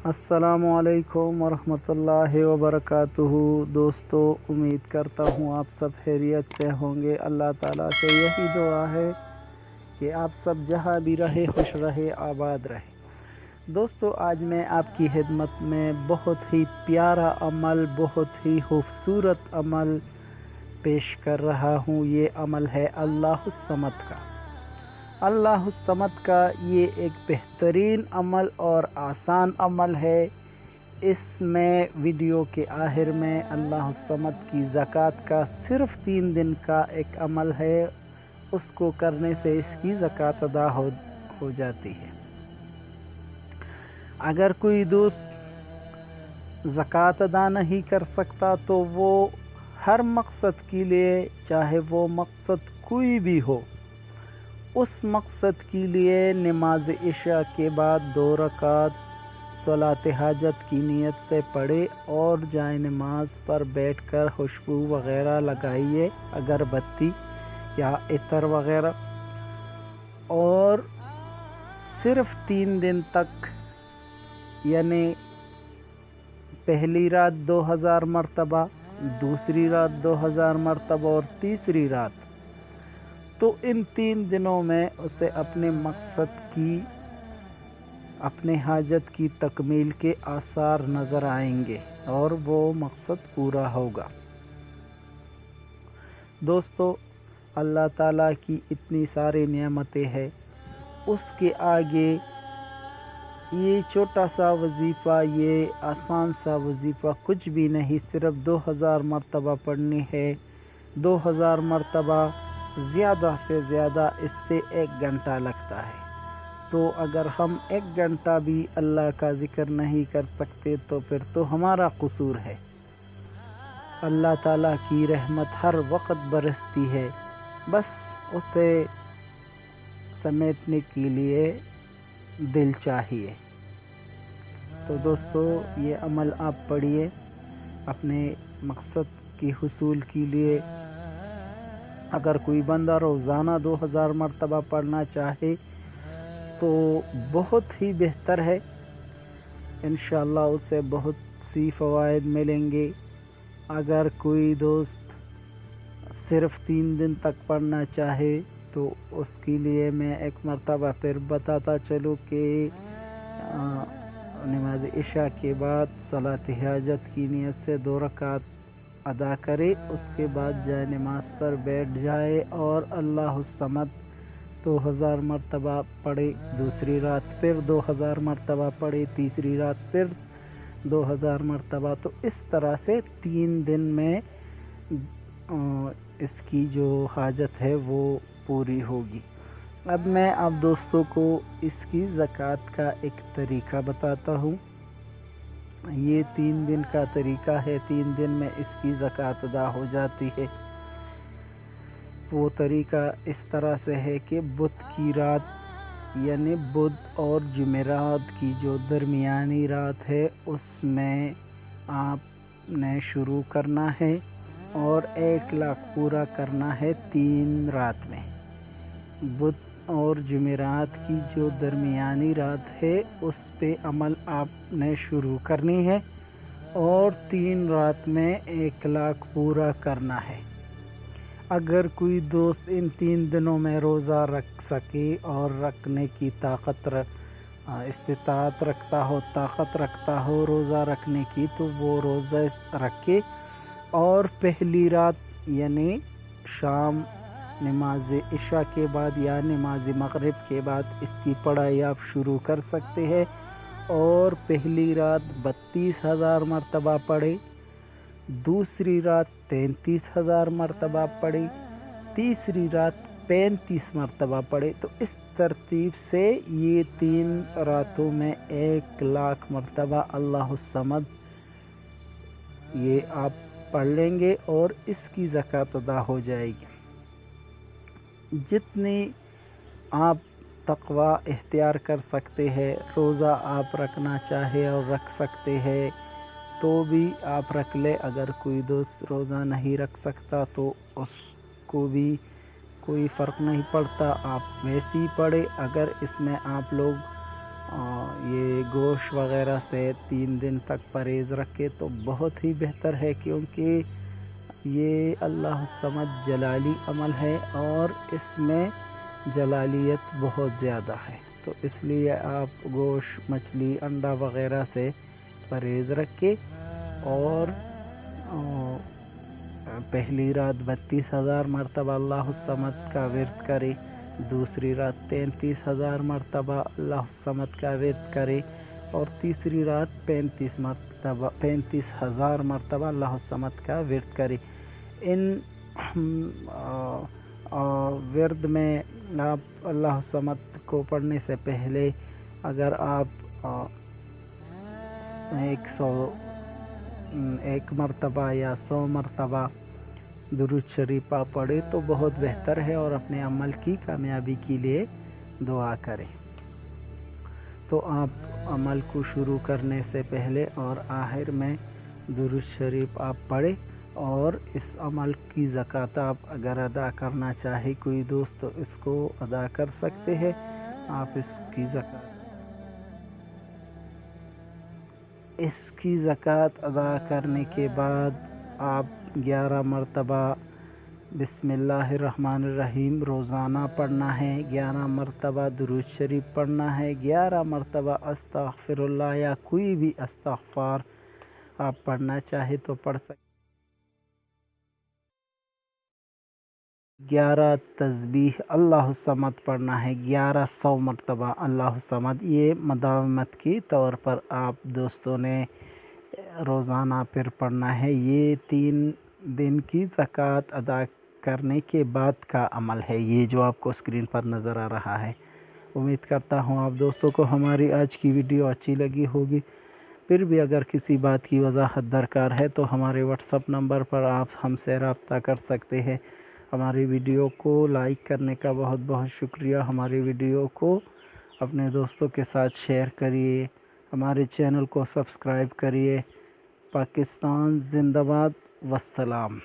अस्सलामुअलैकुम वरहमतुल्लाहि वबरकातुहू। दोस्तों, उम्मीद करता हूँ आप सब खैरियत से होंगे। अल्लाह ताला से यही दुआ है कि आप सब जहाँ भी रहे खुश रहे, आबाद रहे। दोस्तों, आज मैं आपकी खिदमत में बहुत ही प्यारा अमल, बहुत ही खूबसूरत अमल पेश कर रहा हूँ। ये अमल है अल्लाहुस समद का। अल्लाहुस समद का ये एक बेहतरीन अमल और आसान अमल है। इसमें वीडियो के आखिर में अल्लाहुस समद की ज़कात का सिर्फ़ 3 दिन का एक अमल है। उसको करने से इसकी ज़कात अदा हो जाती है। अगर कोई दोस्त ज़कात अदा नहीं कर सकता तो वो हर मकसद के लिए, चाहे वो मकसद कोई भी हो, उस मकसद के लिए नमाज इशा के बाद 2 रकात सलात हाजत की नीयत से पढ़े और जाए नमाज पर बैठकर खुशबू वग़ैरह लगाइए, अगरबत्ती या इतर वग़ैरह, और सिर्फ़ 3 दिन तक, यानी पहली रात 2000 मरतबा, दूसरी रात 2000 मरतबा और तीसरी रात, तो इन 3 दिनों में उसे अपने मकसद की, अपने हाजत की तकमील के आसार नज़र आएंगे और वो मकसद पूरा होगा। दोस्तों, अल्लाह ताला की इतनी सारी नेमतें हैं, उसके आगे ये छोटा सा वजीफ़ा, ये आसान सा वजीफ़ा कुछ भी नहीं। सिर्फ़ 2000 मरतबा पढ़नी है। 2000 मरतबा ज़्यादा से ज़्यादा इस पे 1 घंटा लगता है। तो अगर हम 1 घंटा भी अल्लाह का ज़िक्र नहीं कर सकते तो फिर तो हमारा कसूर है। अल्लाह ताला की रहमत हर वक्त बरसती है, बस उसे समेटने के लिए दिल चाहिए। तो दोस्तों, ये अमल आप पढ़िए अपने मकसद के हुसूल के लिए। अगर कोई बंदा रोज़ाना 2000 मरतबा पढ़ना चाहे तो बहुत ही बेहतर है। इंशाअल्लाह उसे बहुत सी फ़वाइद मिलेंगे। अगर कोई दोस्त सिर्फ़ 3 दिन तक पढ़ना चाहे तो उसके लिए मैं एक मरतबा फिर बताता चलूँ कि नमाज इशा के बाद सलात हाजत की नीयत से 2 रकात अदा करे, उसके बाद जाए नमाज पर बैठ जाए और अल्लाहुस समद 2000 मरतबा पढ़े, दूसरी रात फिर 2000 मरतबा पढ़े, तीसरी रात फिर 2000 मरतबा। तो इस तरह से 3 दिन में इसकी जो हाजत है वो पूरी होगी। अब मैं आप दोस्तों को इसकी ज़कात का एक तरीका बताता हूँ। ये 3 दिन का तरीका है, 3 दिन में इसकी ज़कात अदा हो जाती है। वो तरीका इस तरह से है कि बुध की रात, यानी बुध और जुमेरात की जो दरमियानी रात है, उसमें आपने शुरू करना है और 1 लाख पूरा करना है 3 रात में। बुध और जुमेरात की जो दरमियानी रात है उस पे अमल आपने शुरू करनी है और 3 रात में 1 लाख पूरा करना है। अगर कोई दोस्त इन 3 दिनों में रोज़ा रख सके और रखने की इस्तिताअत रखता हो, ताकत रखता हो रोज़ा रखने की, तो वो रोज़ा रखे और पहली रात यानी शाम नमाज इशा के बाद या नमाज मगरिब के बाद इसकी पढ़ाई आप शुरू कर सकते हैं और पहली रात 32,000 मरतबा पढ़े, दूसरी रात 33,000 मरतबा पढ़े, तीसरी रात 35 मरतबा पढ़े। तो इस तरतीब से ये 3 रातों में 1 लाख मरतबा अल्लाहुस समद ये आप पढ़ लेंगे और इसकी ज़कात अदा हो जाएगी। जितनी आप तक़वा इख्तियार कर सकते हैं, रोज़ा आप रखना चाहे और रख सकते हैं तो भी आप रख ले। अगर कोई दोस्त रोज़ा नहीं रख सकता तो उसको भी कोई फ़र्क नहीं पड़ता, आप वैसे ही पढ़े। अगर इसमें आप लोग یہ گوشت وغیرہ سے 3 دن تک پرہیز رکھے تو بہت ہی بہتر ہے، کیونکہ یہ اللہ الصمد جلالی عمل ہے اور اس میں جلالیت بہت زیادہ ہے، تو اس لیے آپ گوشت، مچھلی، انڈا وغیرہ سے پرہیز رکھے اور پہلی رات 32,000 مرتبہ اللہ الصمد کا ورد کرے، دوسری رات 33,000 مرتبہ اللہ الصمد کا ورد کرے اور تیسری رات 35,000 مرتبہ اللہ الصمد کا ورد کرے۔ ان ورد میں آپ اللہ الصمد کو پڑھنے سے پہلے اگر آپ 101 مرتبہ یا 100 مرتبہ درود شریف آپ پڑھے تو بہت بہتر ہے، اور اپنے عمل کی کامیابی کے لیے دعا کریں۔ تو آپ عمل کو شروع کرنے سے پہلے اور آخر میں درود شریف آپ پڑھیں، اور اس عمل کی زکوٰۃ آپ اگر ادا کرنا چاہے کوئی دوست تو اس کو ادا کر سکتے ہیں۔ آپ اس کی زکوٰۃ ادا کرنے کے بعد آپ 11 مرتبہ بسم اللہ الرحمن الرحیم روزانہ پڑھنا ہے، 11 مرتبہ درود شریف پڑھنا ہے، 11 مرتبہ استغفر اللہ یا کوئی بھی استغفار آپ پڑھنا چاہے تو پڑھ سکتے، 11 تسبیح اللہ الصمد پڑھنا ہے، 1100 مرتبہ اللہ الصمد۔ یہ مداومت کے طور پر آپ دوستوں نے روزانہ پھر پڑھنا ہے۔ یہ 3 دن کی زکوٰۃ ادا کرنے کے بعد کا عمل ہے، یہ جو آپ کو اسکرین پر نظر آ رہا ہے۔ امید کرتا ہوں آپ دوستوں کو ہماری آج کی ویڈیو اچھی لگی ہوگی۔ پھر بھی اگر کسی بات کی وضاحت درکار ہے تو ہمارے واٹس ایپ نمبر پر آپ ہم سے رابطہ کر سکتے ہیں۔ ہماری ویڈیو کو لائک کرنے کا بہت بہت شکریہ۔ ہماری ویڈیو کو اپنے دوستوں کے ساتھ شیئر کریے، ہمارے چینل کو سبسکرائب کریے۔ پاکستان زندہ باد، والسلام۔